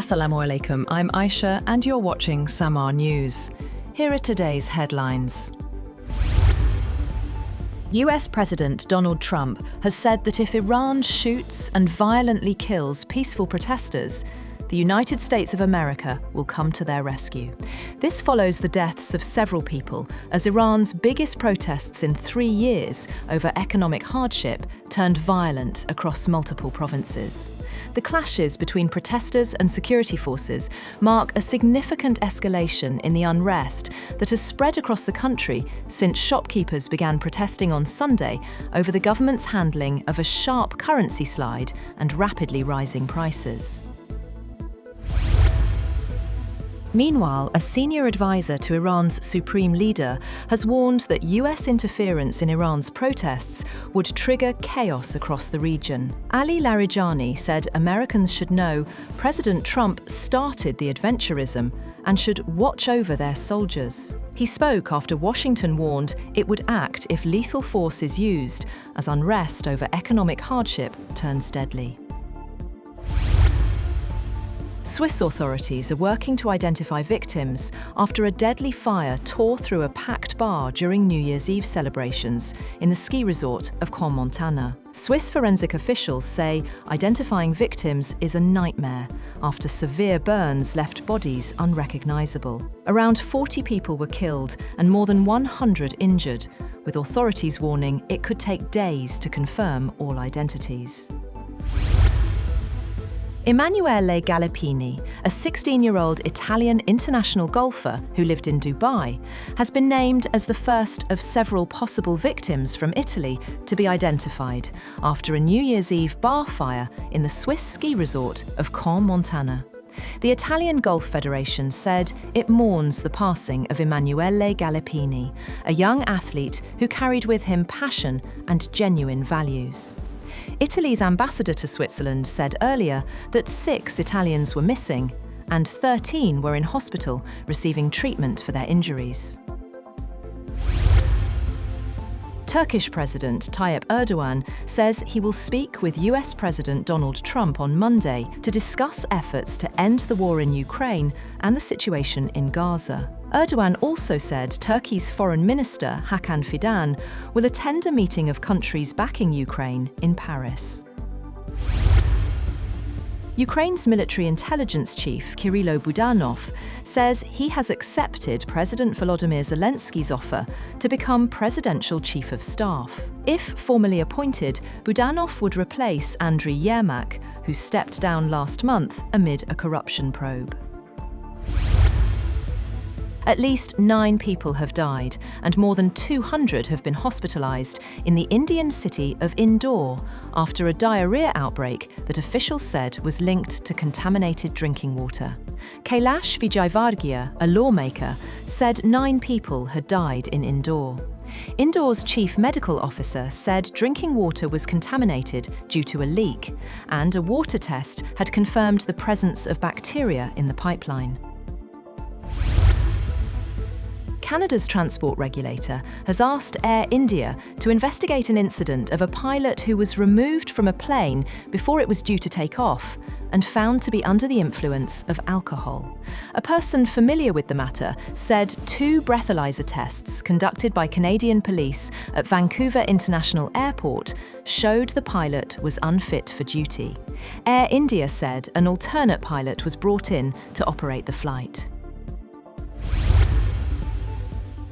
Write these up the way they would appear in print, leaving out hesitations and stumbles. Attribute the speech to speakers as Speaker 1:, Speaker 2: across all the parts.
Speaker 1: Assalamu alaikum, I'm Aisha and you're watching Samaa News. Here are today's headlines. US President Donald Trump has said that if Iran shoots and violently kills peaceful protesters, the United States of America will come to their rescue. This follows the deaths of several people as Iran's biggest protests in 3 years over economic hardship turned violent across multiple provinces. The clashes between protesters and security forces mark a significant escalation in the unrest that has spread across the country since shopkeepers began protesting on Sunday over the government's handling of a sharp currency slide and rapidly rising prices. Meanwhile, a senior advisor to Iran's supreme leader has warned that US interference in Iran's protests would trigger chaos across the region. Ali Larijani said Americans should know President Trump started the adventurism and should watch over their soldiers. He spoke after Washington warned it would act if lethal force is used, as unrest over economic hardship turns deadly. Swiss authorities are working to identify victims after a deadly fire tore through a packed bar during New Year's Eve celebrations in the ski resort of Crans-Montana. Swiss forensic officials say identifying victims is a nightmare after severe burns left bodies unrecognizable. Around 40 people were killed and more than 100 injured, with authorities warning it could take days to confirm all identities. Emanuele Galippini, a 16-year-old Italian international golfer who lived in Dubai, has been named as the first of several possible victims from Italy to be identified after a New Year's Eve bar fire in the Swiss ski resort of Crans-Montana. The Italian Golf Federation said it mourns the passing of Emanuele Galippini, a young athlete who carried with him passion and genuine values. Italy's ambassador to Switzerland said earlier that 6 Italians were missing and 13 were in hospital receiving treatment for their injuries. Turkish President Tayyip Erdogan says he will speak with US President Donald Trump on Monday to discuss efforts to end the war in Ukraine and the situation in Gaza. Erdogan also said Turkey's Foreign Minister Hakan Fidan will attend a meeting of countries backing Ukraine in Paris. Ukraine's military intelligence chief, Kirilo Budanov, says he has accepted President Volodymyr Zelensky's offer to become presidential chief of staff. If formally appointed, Budanov would replace Andriy Yermak, who stepped down last month amid a corruption probe. At least 9 people have died and more than 200 have been hospitalized in the Indian city of Indore after a diarrhea outbreak that officials said was linked to contaminated drinking water. Kailash Vijayvargiya, a lawmaker, said 9 people had died in Indore. Indore's chief medical officer said drinking water was contaminated due to a leak, and a water test had confirmed the presence of bacteria in the pipeline. Canada's transport regulator has asked Air India to investigate an incident of a pilot who was removed from a plane before it was due to take off and found to be under the influence of alcohol. A person familiar with the matter said 2 breathalyzer tests conducted by Canadian police at Vancouver International Airport showed the pilot was unfit for duty. Air India said an alternate pilot was brought in to operate the flight.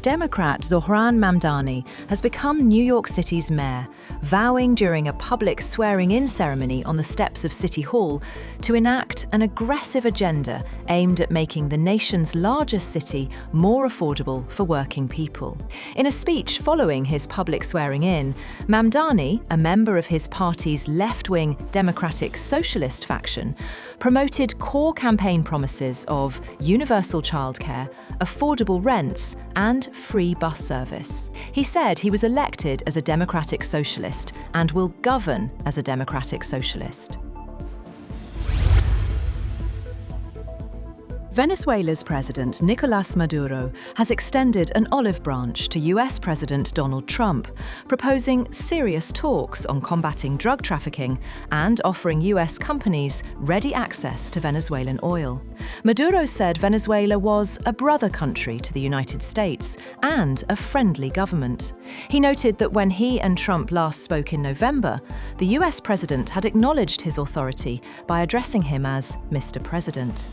Speaker 1: Democrat Zohran Mamdani has become New York City's mayor, vowing during a public swearing-in ceremony on the steps of City Hall to enact an aggressive agenda aimed at making the nation's largest city more affordable for working people. In a speech following his public swearing-in, Mamdani, a member of his party's left-wing Democratic Socialist faction, promoted core campaign promises of universal childcare, affordable rents, and free bus service. He said he was elected as a Democratic Socialist and will govern as a Democratic Socialist. Venezuela's President Nicolás Maduro has extended an olive branch to US President Donald Trump, proposing serious talks on combating drug trafficking and offering US companies ready access to Venezuelan oil. Maduro said Venezuela was a brother country to the United States and a friendly government. He noted that when he and Trump last spoke in November, the US president had acknowledged his authority by addressing him as Mr. President.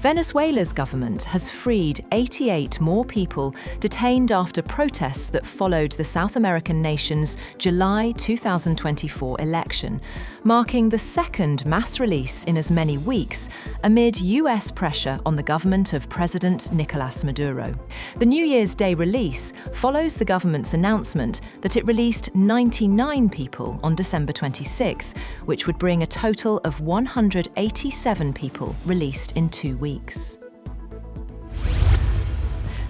Speaker 1: Venezuela's government has freed 88 more people detained after protests that followed the South American nation's July 2024 election, marking the second mass release in as many weeks amid US pressure on the government of President Nicolás Maduro. The New Year's Day release follows the government's announcement that it released 99 people on December 26th, which would bring a total of 187 people released in 2 weeks.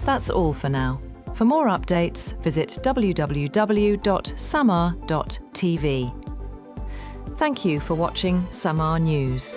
Speaker 1: That's all for now. For more updates, visit www.samaa.tv. Thank you for watching Samaa News.